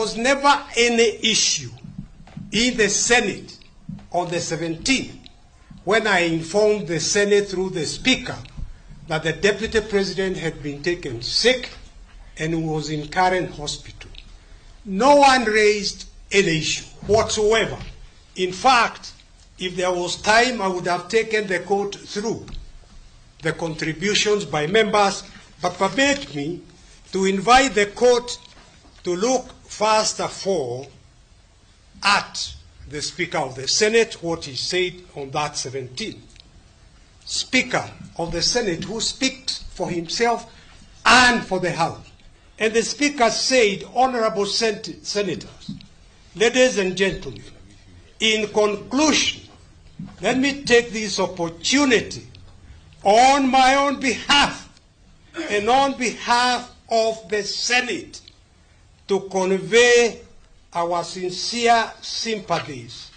was never any issue in the Senate on the 17th when I informed the Senate through the Speaker that the Deputy President had been taken sick and was in current hospital. No one raised any issue whatsoever. In fact, if there was time, I would have taken the court through the contributions by members, but permit me to invite the court to look first of all at the Speaker of the Senate, what he said on that 17th. Speaker of the Senate who speaks for himself and for the House. And the Speaker said, honorable senators, ladies and gentlemen, in conclusion, let me take this opportunity on my own behalf and on behalf of the Senate to convey our sincere sympathies